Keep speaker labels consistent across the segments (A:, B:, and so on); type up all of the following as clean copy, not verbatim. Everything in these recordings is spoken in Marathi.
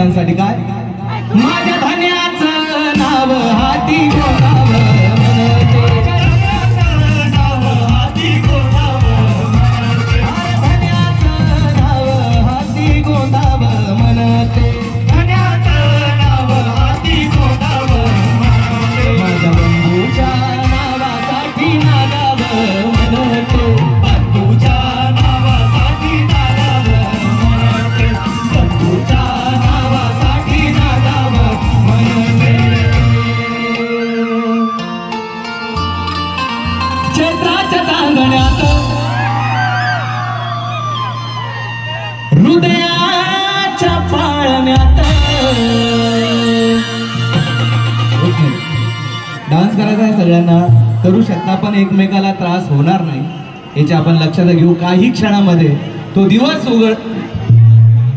A: महिलांसाठी काय माझ्या धन्याचं नाव हाती गोंदाव म्हणते नाव हाती गोंदाव धन्याचं नाव हाती गोंदाव म्हणते धन्याचं नाव हाती गोंदाव म्हणते माझ्या बंधूच्या नावासाठी नागाव म्हणते बंधूच्या नावासाठी नागाव म्हणते बंधूच्या नावासाठी नागाव म्हणते चैत्राच्या चांदण्यात हृदयाच्या पाळण्यात डान्स करायचा आहे सगळ्यांना करू शकता पण एकमेकाला त्रास होणार नाही याची आपण लक्षात घेऊ काही क्षणामध्ये तो दिवस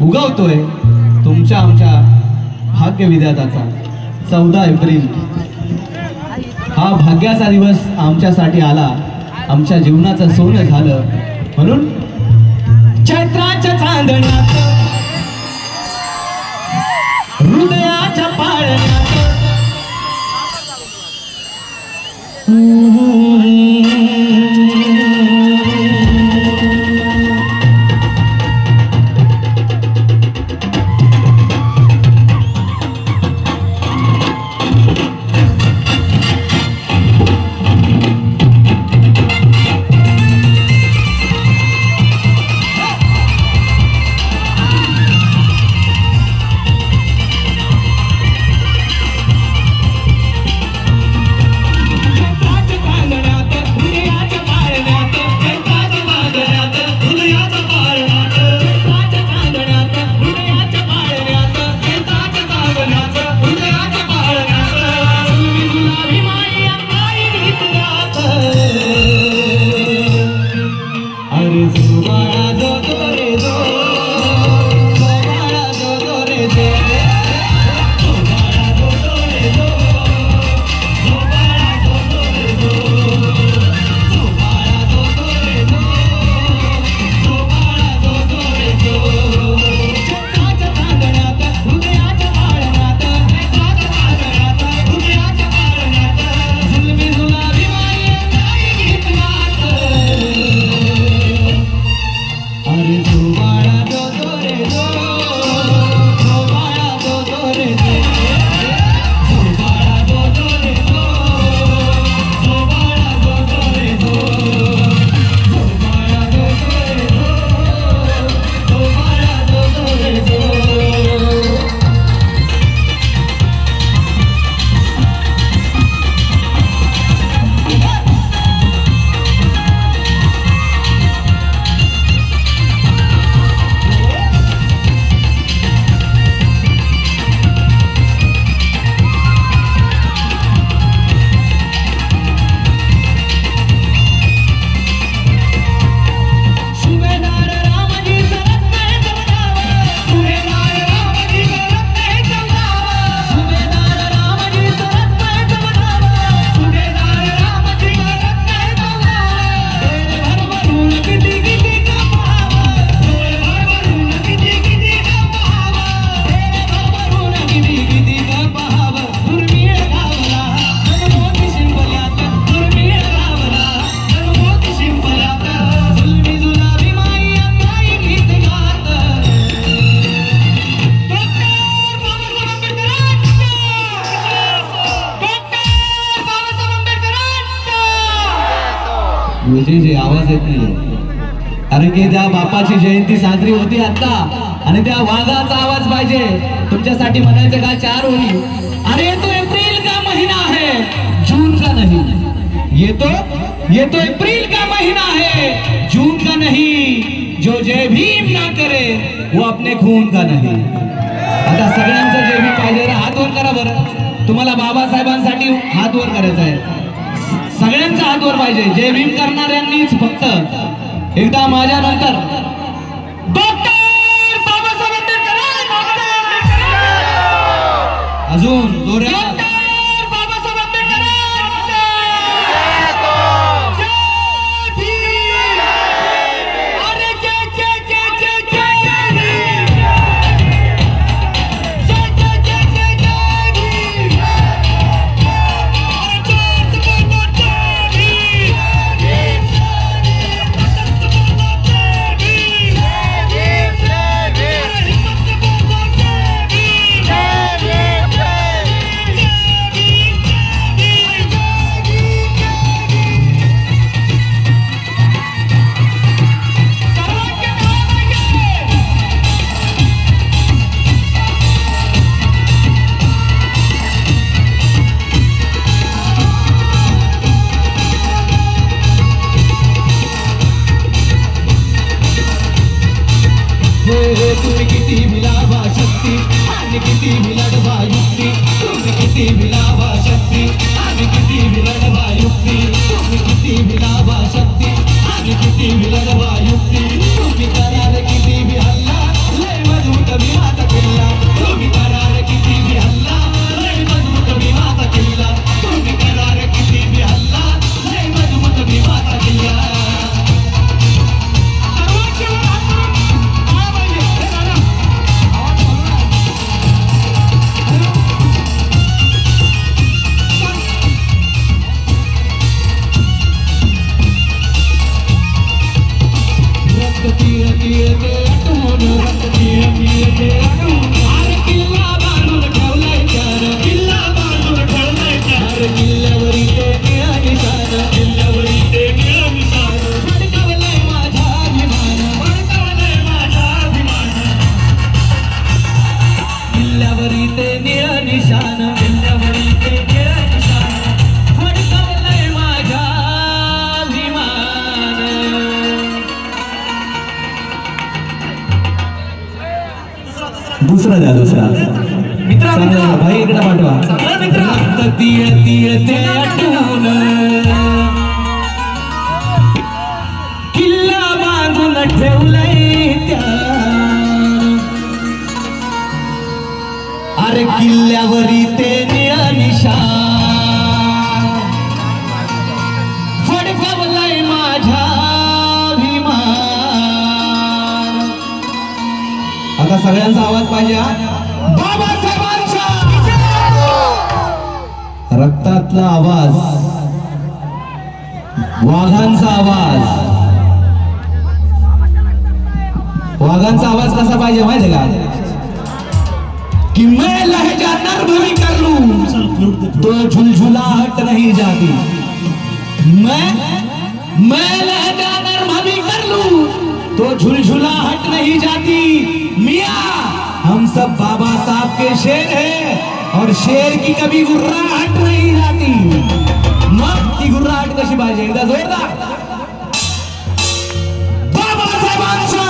A: उगवतोय तुमच्या आमच्या भाग्य विधात्याचा 14 एप्रिल हा भाग्याचा दिवस आमच्यासाठी आला आमच्या जीवनाचं सोनं झालं म्हणून चैत्राच्या चांदण्यात हृदयाच्या पाळण्यात जे आवाज येत नाही कारण की त्या बापाची जयंती साजरी होती आता आणि त्या वाघाचा आवाज पाहिजे तुमच्यासाठी म्हणायचं का 4 ओळी अरे तो एप्रिल का महीना है जून का नहीं ये तो अप्रैल का महीना है जून का नहीं जो जय भीम ना करे वो अपने खून का नहीं आता सगळ्यांचं जय भीम पाहिजे हात वर करा बरं तुम्हाला बाबासाहेबांसाठी हात वर करायचा आहे सगळ्यांचा हात वर पाहिजे जय भीम करणाऱ्यांनीच फक्त एकदा माझ्या नंतर डॉक्टर बाबासाहेब आंबेडकर अजून जोरात तुम्ही किती विलावा शक्ती आणि किती विलढवा युक्ती तुम्ही किती विलावा शक्ती आणि किती विलढवा युक्ती तुम्ही किती विलावा शक्ती आणि किती विलढवा युक्ती तुम्ही करार किती बी हल्ला लय मजबूत भीमाचा किल्ला तुम्ही करार किती बी हल्ला लय मजबूत भीमाचा किल्ला तुम्ही करार किती बी हल्ला लय मजबूत भीमाचा किल्ला दुसरा द्या दुसरा मित्रा भाई इकडे पाठवा मित्र तीळ तीळ ते आठवून किल्ला बांधून ठेवलाय त्या अरे किल्ल्यावरी ते निळ निशाण फडफडलाय माझ्या अभिमान आता सगळ्यांचा आवाज पाहिजे बाबासाहेबांचा रक्तातला आवाज वाघांचा आवाज वाघांचा आवाज कसा पाहिजे माहिती का कि मैं लहजा नर्म भी कर लूं तो झुलझुलाहट नहीं जाती मैं लहजा नर्म भी कर लूं तो झुलझुलाहट नहीं जाती मियाँ हम सब बाबा साहब के शेर हैं और शेर की कभी गुर्राहट नहीं जाती मग ती गुर्राहट कशी पाहिजे एकदा जोरदार बाबा साहेबांचा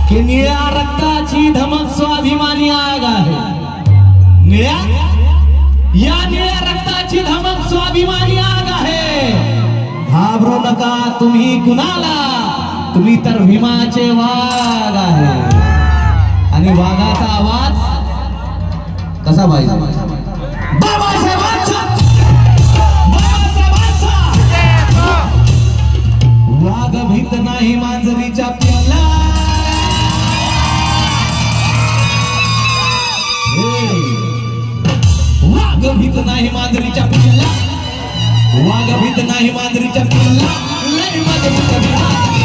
A: की निळ्या रक्ताची धमक स्वाभिमानी आग आहे निळ्या या निळ्या रक्ताची धमक स्वाभिमानी आग आहे घाबरू नका तुम्ही कुणाला तुम्ही तर भीमाचे वाघ आहे आणि वाघाचा आवाज कसा पाहिजे बाबासाहेबांचा वाघ भीत नाही मांजरीच्या पिल्ला वाघ भीत नाही मांजरीच्या पिल्ला वाघ भीत नाही मांजरीच्या पिल्ला लय मजबूत भीमा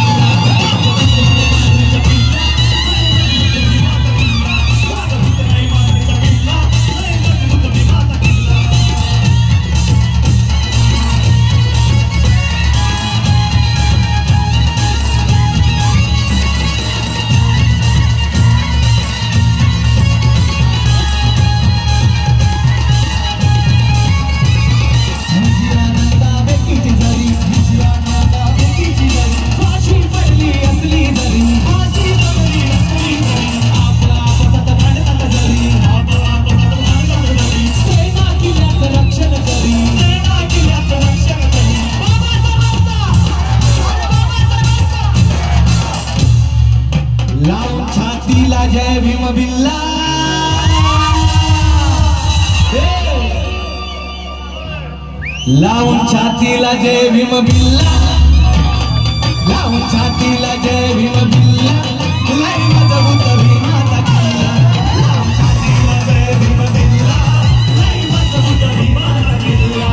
A: जय भीम बिल्ला लावून छातीला जय भीम बिल्ला लावून छातीला जय भीम बिल्ला लय मजबूत भीमाचा किल्ला लावून छातीला जय भीम बिल्ला लय मजबूत भीमाचा किल्ला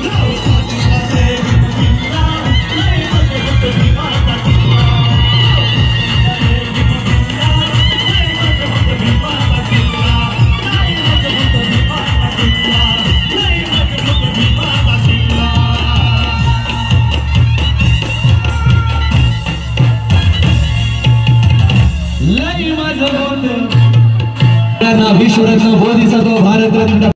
A: लावून छातीला जय भीम बिल्ला लय मजबूत भीमाचा किल्ला विश्वरत्न बोधिसत्व भारत रत्न